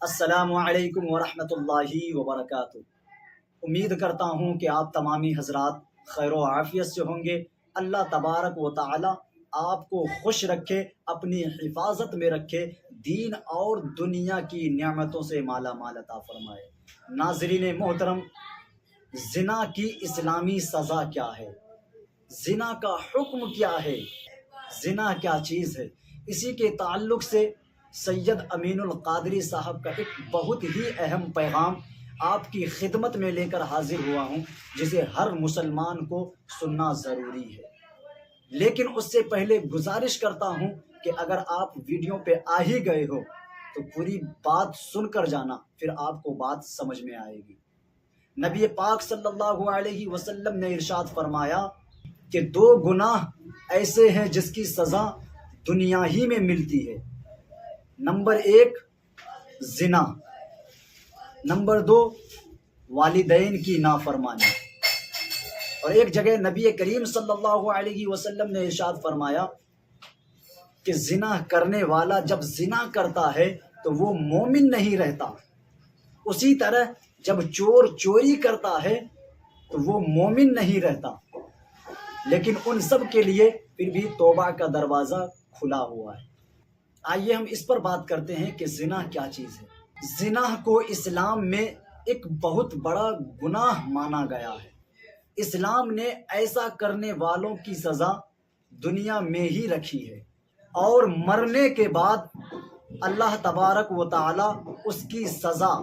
अस्सलामु अलैकुम वरहमतुल्लाहि वबरकातुहू। उम्मीद करता हूँ कि आप तमामी हजरात खैर व आफियत से होंगे। अल्लाह तबारक व ताला आपको खुश रखे, अपनी हिफाजत में रखे, दीन और दुनिया की नेमतों से माला माल अता फरमाए। नाज़रीन मोहतरम, जिना की इस्लामी सज़ा क्या है, जिना का हुक्म क्या है, जिना क्या चीज़ है, इसी के ताल्लुक से सैयद अमीनुल कादरी साहब का एक बहुत ही अहम पैगाम आपकी खिदमत में लेकर हाजिर हुआ हूँ, जिसे हर मुसलमान को सुनना ज़रूरी है। लेकिन उससे पहले गुजारिश करता हूँ कि अगर आप वीडियो पे आ ही गए हो तो पूरी बात सुनकर जाना, फिर आपको बात समझ में आएगी। नबी पाक सल्लल्लाहु अलैहि वसल्लम ने इरशाद फरमाया कि दो गुनाह ऐसे हैं जिसकी सज़ा दुनिया ही में मिलती है। नंबर एक जिना, नंबर दो वालिदैन की नाफरमानी। और एक जगह नबी करीम सल्लल्लाहु अलैहि वसल्लम ने इरशाद फरमाया कि जिना करने वाला जब जिना करता है तो वो मोमिन नहीं रहता। उसी तरह जब चोर चोरी करता है तो वो मोमिन नहीं रहता। लेकिन उन सब के लिए फिर भी तौबा का दरवाज़ा खुला हुआ है। आइए हम इस पर बात करते हैं कि जिना क्या चीज़ है। जिना को इस्लाम में एक बहुत बड़ा गुनाह माना गया है। इस्लाम ने ऐसा करने वालों की सज़ा दुनिया में ही रखी है और मरने के बाद अल्लाह तबारक व ताला उसकी सज़ा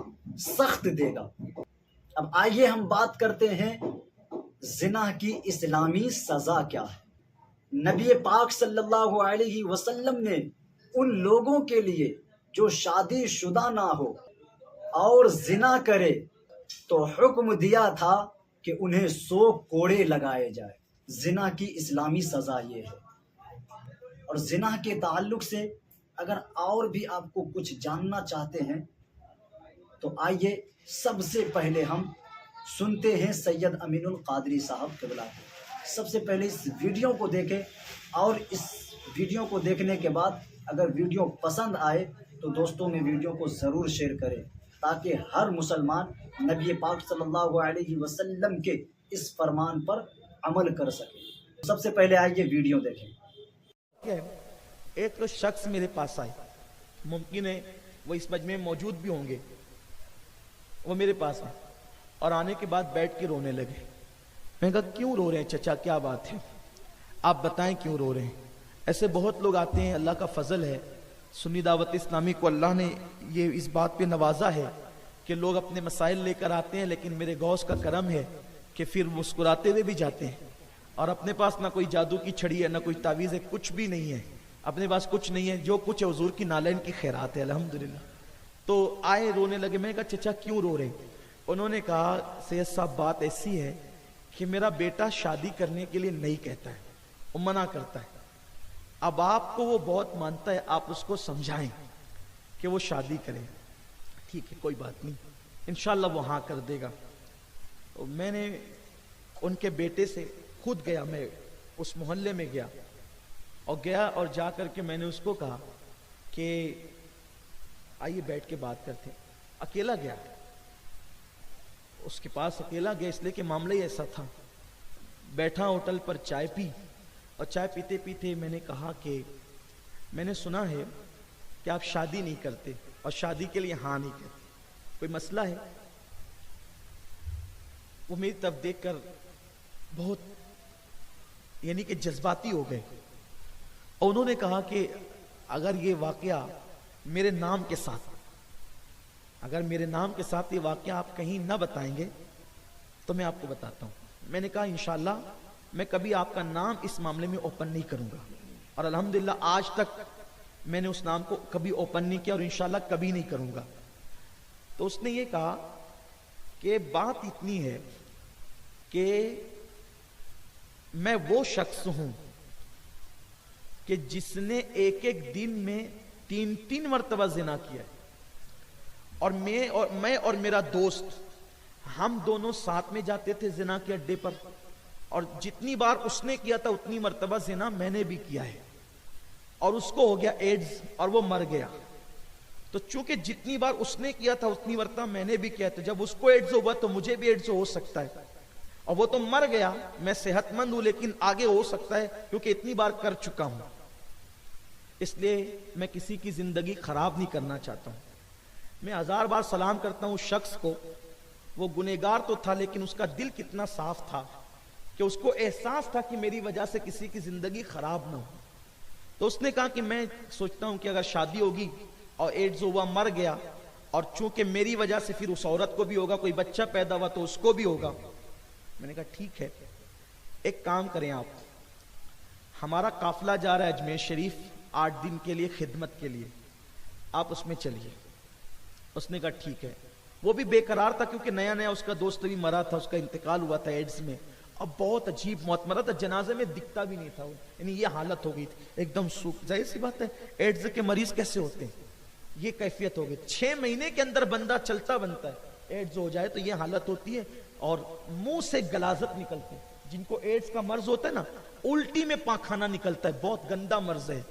सख्त देगा। अब आइए हम बात करते हैं जिना की इस्लामी सज़ा क्या है। नबी पाक सल्लल्लाहु अलैहि वसल्लम ने उन लोगों के लिए जो शादीशुदा ना हो और जिना करे तो हुक्म दिया था कि उन्हें 100 कोड़े लगाए जाए। जिना की इस्लामी सज़ा ये है। और जिना के ताल्लुक से अगर और भी आपको कुछ जानना चाहते हैं तो आइए सबसे पहले हम सुनते हैं सैयद अमीनुल कादरी साहब क़िबला को। सबसे पहले इस वीडियो को देखें और इस वीडियो को देखने के बाद अगर वीडियो पसंद आए तो दोस्तों में वीडियो को ज़रूर शेयर करें ताकि हर मुसलमान नबी पाक सल्लल्लाहु अलैहि वसल्लम के इस फरमान पर अमल कर सके। सबसे पहले आइए वीडियो देखें। एक तो शख्स मेरे पास आए, मुमकिन है वो इस मजमे में मौजूद भी होंगे। वो मेरे पास आए और आने के बाद बैठ के रोने लगे। मैंने कहा क्यों रो रहे हैं चचा, क्या बात है, आप बताएं क्यों रो रहे हैं। ऐसे बहुत लोग आते हैं, अल्लाह का फजल है, सुन्नी दावत इस्लामी को अल्लाह ने ये इस बात पे नवाजा है कि लोग अपने मसाइल लेकर आते हैं, लेकिन मेरे गौस का करम है कि फिर मुस्कुराते हुए भी जाते हैं। और अपने पास ना कोई जादू की छड़ी है, ना कोई तावीज़ है, कुछ भी नहीं है, अपने पास कुछ नहीं है, जो कुछ है हुजूर की नालैन की खैरात है, अल्हम्दुलिल्लाह। तो आए रोने लगे। मैंने कहा चचा क्यों रो रहे। उन्होंने कहा सैयद साहब बात ऐसी है कि मेरा बेटा शादी करने के लिए नहीं कहता है, वो मना करता है। अब आपको वो बहुत मानता है, आप उसको समझाएं कि वो शादी करे। ठीक है कोई बात नहीं, इंशाल्लाह वो हाँ कर देगा। तो मैंने उनके बेटे से खुद गया, मैं उस मोहल्ले में गया और जा करके मैंने उसको कहा कि आइए बैठ के बात करते। अकेला गया, उसके पास अकेला गया इसलिए कि मामला ही ऐसा था। बैठा होटल पर, चाय पी और चाय पीते पीते मैंने कहा कि मैंने सुना है कि आप शादी नहीं करते और शादी के लिए हाँ नहीं करते, कोई मसला है। वो मेरी तरफ देखकर बहुत यानी कि जज्बाती हो गए और उन्होंने कहा कि अगर ये वाकया मेरे नाम के साथ, अगर मेरे नाम के साथ ये वाकया आप कहीं ना बताएंगे तो मैं आपको बताता हूं। मैंने कहा इंशाल्लाह मैं कभी आपका नाम इस मामले में ओपन नहीं करूंगा। और अल्हम्दुलिल्लाह आज तक मैंने उस नाम को कभी ओपन नहीं किया और इंशाल्लाह कभी नहीं करूंगा। तो उसने ये कहा कि बात इतनी है कि मैं वो शख्स हूं कि जिसने एक एक दिन में 3-3 मरतबा जिना किया है। और मैं और मेरा दोस्त हम दोनों साथ में जाते थे जिना के अड्डे पर, और जितनी बार उसने किया था उतनी मरतबा जिना मैंने भी किया है। और उसको हो गया एड्स और वो मर गया। तो चूंकि जितनी बार उसने किया था उतनी बार मैंने भी किया था, जब उसको एड्स हुआ तो मुझे भी एड्स हो सकता है। और वो तो मर गया, मैं सेहतमंद हूं, लेकिन आगे हो सकता है क्योंकि इतनी बार कर चुका हूं। इसलिए मैं किसी की जिंदगी खराब नहीं करना चाहता हूं। मैं 1000 बार सलाम करता हूं शख्स को, वो गुनहगार तो था लेकिन उसका दिल कितना साफ था कि उसको एहसास था कि मेरी वजह से किसी की जिंदगी खराब ना हो। तो उसने कहा कि मैं सोचता हूं कि अगर शादी होगी और एड्स हुआ, मर गया, और चूंकि मेरी वजह से फिर उस औरत को भी होगा, कोई बच्चा पैदा हुआ तो उसको भी होगा। मैंने कहा ठीक है, एक काम करें आप, हमारा काफिला जा रहा है अजमेर शरीफ 8 दिन के लिए खिदमत के लिए, आप उसमें चलिए। उसने कहा ठीक है। वो भी बेकरार था क्योंकि नया नया उसका दोस्त भी मरा था, उसका इंतकाल हुआ था एड्स में, अब बहुत अजीब मौत मरा था, जनाजे में दिखता भी नहीं था वो, यानी ये हालत हो गई थी एकदम सूख। जाहिर सी बात है, एड्स के मरीज कैसे होते हैं, ये कैफियत हो गई। 6 महीने के अंदर बंदा चलता बनता है, एड्स हो जाए तो ये हालत होती है, और मुंह से गलाजत निकलती है। जिनको एड्स का मर्ज होता है ना, उल्टी में पाखाना निकलता है, बहुत गंदा मर्ज है।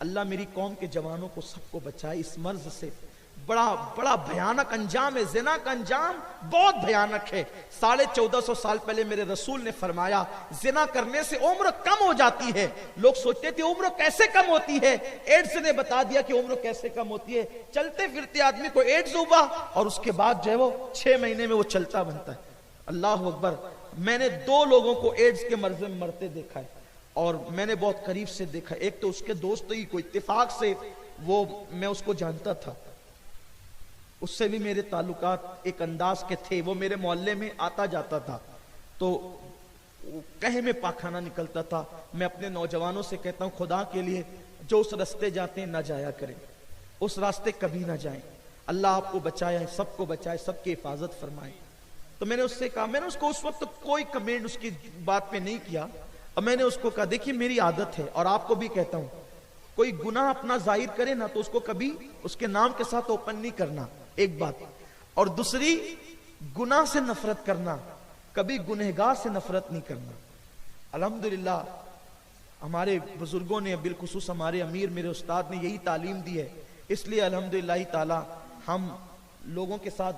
अल्लाह मेरी कौम के जवानों को सबको बचाए इस मर्ज से। बड़ा बड़ा भयानक अंजाम है, जिना का अंजाम बहुत भयानक है। 1450 साल पहले मेरे रसूल ने फरमाया, जिना करने से उम्र कम हो जाती है। लोग सोचते थे उम्र कैसे कम होती है, एड्स ने बता दिया कि उम्र कैसे कम होती है। चलते फिरते आदमी को एड्स हुआ और उसके बाद जो है वो 6 महीने में वो चलता बनता है। अल्लाह अकबर। मैंने 2 लोगों को एड्स के मर्ज में मरते देखा है, और मैंने बहुत करीब से देखा। एक तो उसके दोस्त ही को इत्तेफाक से वो, मैं उसको जानता था, उससे भी मेरे ताल्लुकात एक अंदाज के थे, वो मेरे मोहल्ले में आता जाता था, तो कहे में पाखाना निकलता था। मैं अपने नौजवानों से कहता हूं, खुदा के लिए जो उस रास्ते जाते हैं ना जाया करें, उस रास्ते कभी ना जाएं। अल्लाह आपको बचाए, सबको बचाए, सबकी हिफाजत फरमाए। तो मैंने उससे कहा, मैंने उसको उस वक्त कोई कमेंट उसकी बात पे नहीं किया, और मैंने उसको कहा देखिए मेरी आदत है, और आपको भी कहता हूं, कोई गुनाह अपना जाहिर करे ना तो उसको कभी उसके नाम के साथ ओपन नहीं करना, एक बात। और दूसरी, गुनाह से नफरत करना, कभी गुनहगार से नफरत नहीं करना। अल्हम्दुलिल्लाह हमारे बुजुर्गों ने, बिलखुसूस हमारे अमीर मेरे उस्ताद ने यही तालीम दी है। इसलिए अल्हम्दुलिल्लाह ताला हम लोगों के साथ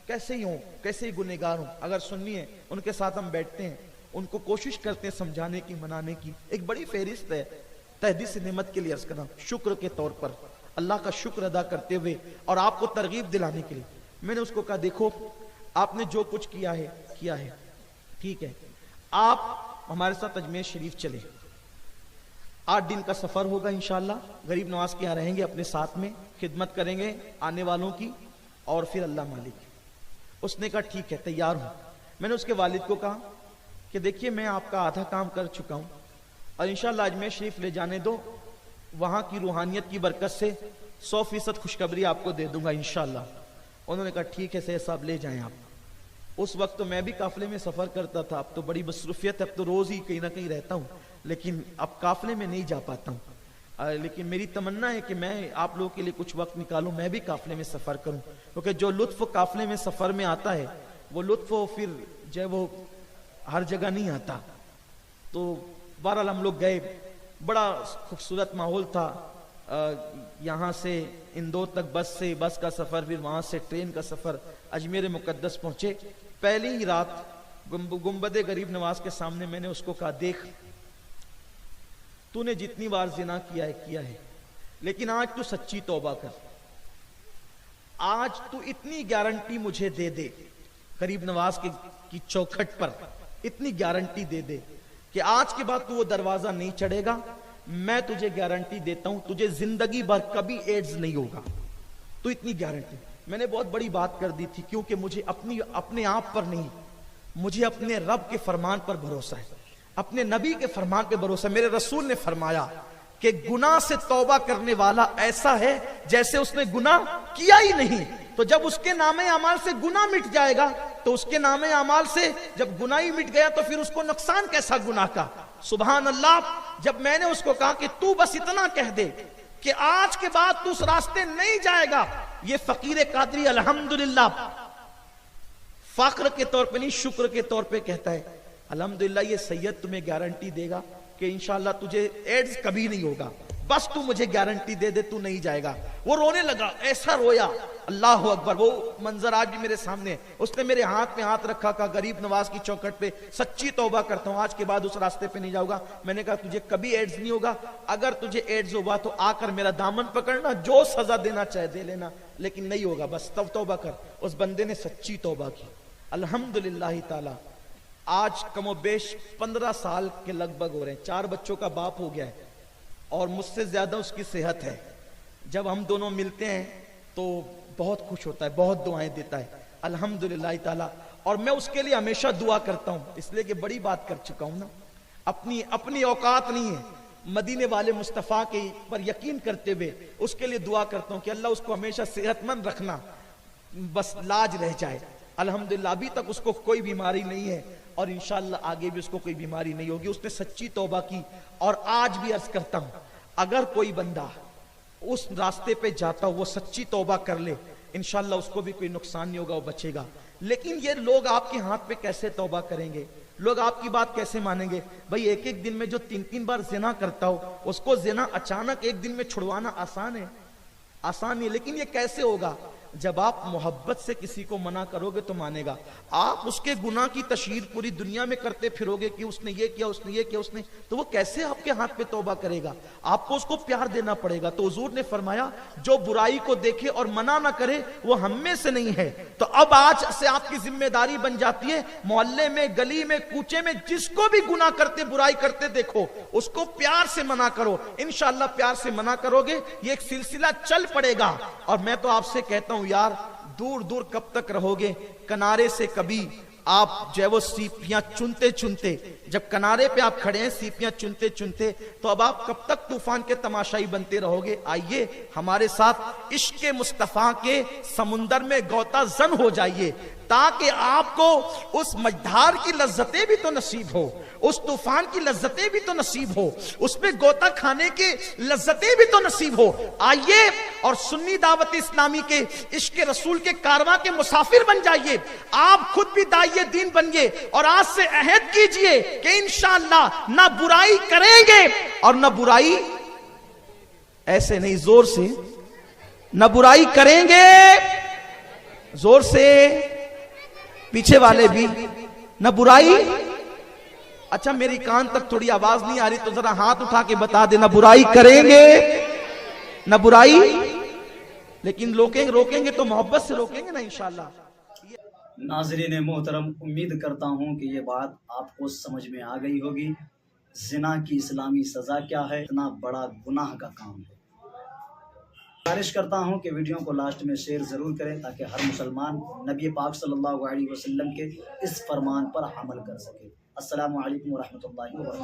कैसे ही हों, कैसे ही गुनहगार हों, अगर सुन्नी है उनके साथ हम बैठते हैं, उनको कोशिश करते हैं समझाने की, मनाने की। एक बड़ी फहरिस्त है, तहदीस नेमत के लिए अर्ज करना, शुक्र के तौर पर अल्लाह का शुक्र अदा करते हुए और आपको तरगीब दिलाने के लिए। मैंने उसको कहा देखो आपने जो कुछ किया है ठीक है, आप हमारे साथ अजमेर शरीफ चले, 8 दिन का सफर होगा इंशाअल्लाह, गरीब नवाज के यहाँ रहेंगे, अपने साथ में खिदमत करेंगे आने वालों की, और फिर अल्लाह मालिक। उसने कहा ठीक है, तैयार हूं। मैंने उसके वालिद को कहा कि देखिए मैं आपका आधा काम कर चुका हूं, और इंशाअल्लाह अजमेर शरीफ ले जाने दो, वहां की रूहानियत की बरकत से 100% खुशखबरी आपको दे दूंगा इंशाअल्लाह। उन्होंने कहा ठीक है सैयद साहब ले जाएं आप। उस वक्त तो मैं भी काफिले में सफर करता था, अब तो बड़ी मसरूफियत, अब तो रोज ही कहीं ना कहीं रहता हूं, लेकिन अब काफिले में नहीं जा पाता हूं। लेकिन मेरी तमन्ना है कि मैं आप लोगों के लिए कुछ वक्त निकालूं, मैं भी काफिले में सफर करूं, क्योंकि जो लुत्फ काफिले में सफर में आता है वो लुत्फ फिर जो है वो हर जगह नहीं आता। तो बहरहाल हम लोग गए, बड़ा खूबसूरत माहौल था। यहाँ से इंदौर तक बस का सफर, फिर वहां से ट्रेन का सफर, अजमेर मुकद्दस पहुंचे। पहली ही रात गुंबदे गरीब नवाज के सामने मैंने उसको कहा देख तूने जितनी बार जिना किया है, लेकिन आज तू सच्ची तौबा कर। आज तू इतनी गारंटी मुझे दे दे, गरीब नवाज की चौखट पर इतनी गारंटी दे दे कि आज के बाद तू वो दरवाजा नहीं चढ़ेगा। मैं तुझे गारंटी देता हूं, तुझे जिंदगी भर कभी एड्स नहीं होगा। तो इतनी गारंटी मैंने बहुत बड़ी बात कर दी थी, क्योंकि मुझे अपने आप पर नहीं, मुझे अपने रब के फरमान पर भरोसा है, अपने नबी के फरमान पे भरोसा। मेरे रसूल ने फरमाया कि गुनाह से तौबा करने वाला ऐसा है जैसे उसने गुनाह किया ही नहीं। तो जब उसके नामे अमाल से गुनाह मिट जाएगा, तो उसके नामे अमाल से जब गुनाह ही मिट गया तो फिर उसको नुकसान कैसा गुनाह का। सुभान अल्लाह। जब मैंने उसको कहा कि तू बस इतना कह दे कि आज के बाद तू उस रास्ते नहीं जाएगा, ये फकीर कादरी अल्हम्दुलिल्लाह फख्र के तौर पे नहीं शुक्र के तौर पे कहता है, अल्हम्दुलिल्लाह ये सैयद तुम्हें गारंटी देगा कि इंशाअल्लाह तुझे एड्स कभी नहीं होगा। बस तू मुझे गारंटी दे दे तू नहीं जाएगा। वो रोने लगा, ऐसा रोया, अल्लाह अकबर। वो मंजर आज भी मेरे सामने है। उसने मेरे हाथ में हाथ रखा, कहा गरीब नवाज की चौखट पे सच्ची तौबा करता हूं, आज के बाद उस रास्ते पे नहीं जाऊंगा। मैंने कहा तुझे कभी एड्स नहीं होगा, अगर तुझे एड्स हुआ तो आकर मेरा दामन पकड़ना, जो सजा देना चाहे दे लेना, लेकिन नहीं होगा, बस तब तौबा कर। उस बंदे ने सच्ची तौबा की, अल्हम्दुलिल्लाह ताला। आज कमोबेश 15 साल के लगभग हो रहे हैं, 4 बच्चों का बाप हो गया है और मुझसे ज्यादा उसकी सेहत है। जब हम दोनों मिलते हैं तो बहुत खुश होता है, बहुत दुआएं देता है, अल्हम्दुलिल्लाह ताला। और मैं उसके लिए हमेशा दुआ करता हूं, इसलिए कि बड़ी बात कर चुका हूं ना, अपनी औकात नहीं है, मदीने वाले मुस्तफा के पर यकीन करते हुए उसके लिए दुआ करता हूं कि अल्लाह उसको हमेशा सेहतमंद रखना, बस लाज रह जाए। अल्हम्दुलिल्लाह अभी तक उसको कोई बीमारी नहीं है और इंशाअल्लाह आगे भी उसको कोई बीमारी नहीं होगी। उसने सच्ची तौबा की। और आज भी अर्ज करता हूं, अगर कोई बंदा उस रास्ते पे जाता हो, वो सच्ची तौबा कर ले, इंशाअल्लाह उसको भी कोई नुकसान नहीं होगा, वो बचेगा। लेकिन ये लोग आपके हाथ पे कैसे तौबा करेंगे, लोग आपकी बात कैसे मानेंगे? भाई एक एक दिन में जो 3-3 बार जिना करता हो, उसको जिना अचानक एक दिन में छुड़वाना आसान है? आसान नहीं। लेकिन ये कैसे होगा? जब आप मोहब्बत से किसी को मना करोगे तो मानेगा। आप उसके गुनाह की तशहीर पूरी दुनिया में करते फिरोगे कि उसने ये किया, उसने ये किया, उसने, तो वो कैसे आपके हाथ पे तौबा करेगा? आपको उसको प्यार देना पड़ेगा। तो हुजूर ने फरमाया, जो बुराई को देखे और मना ना करे वो हम में से नहीं है। तो अब आज से आपकी जिम्मेदारी बन जाती है, मोहल्ले में, गली में, कूचे में जिसको भी गुनाह करते, बुराई करते देखो, उसको प्यार से मना करो। इंशाअल्लाह प्यार से मना करोगे, ये एक सिलसिला चल पड़ेगा। और मैं तो आपसे कहता हूं यार, दूर दूर कब तक रहोगे? किनारे से कभी आप जो है वो सीपियां चुनते चुनते, जब किनारे पे आप खड़े हैं सीपियां चुनते चुनते, तो अब आप कब तक तूफान के तमाशाई बनते रहोगे? आइए हमारे साथ इश्क मुस्तफा के समुंदर में गोता जन हो जाइए, ताकि आपको उस मझधार की लज्जतें भी तो नसीब हो, उस तूफान की लज्जतें भी तो नसीब हो, उसमें गोता खाने की लज्जतें भी तो नसीब हो। आइए और सुन्नी दावत इस्लामी के इश्क रसूल के कारवां के मुसाफिर बन जाइए। आप खुद भी दाइए दीन बनिए और आज से अहद कीजिए कि इंशाअल्लाह ना बुराई करेंगे और ना बुराई, ऐसे नहीं, जोर से, ना बुराई करेंगे, जोर से, पीछे वाले भी, न बुराई। अच्छा मेरी कान तक थोड़ी आवाज नहीं आ रही तो जरा हाथ उठा के बता देना, बुराई करेंगे, न बुराई। लेकिन रोकेंगे तो मोहब्बत से रोकेंगे ना इंशाअल्लाह। नाज़रीन मोहतरम, उम्मीद करता हूँ कि ये बात आपको समझ में आ गई होगी। जिना की इस्लामी सज़ा क्या है, इतना बड़ा गुनाह का काम है। गुजारिश करता हूँ कि वीडियो को लास्ट में शेयर ज़रूर करें ताकि हर मुसलमान नबी पाक सल्लल्लाहु अलैहि वसल्लम के इस फरमान पर अमल कर सके। अस्सलामु अलैकुम व रहमतुल्लाहि व बरकातहू।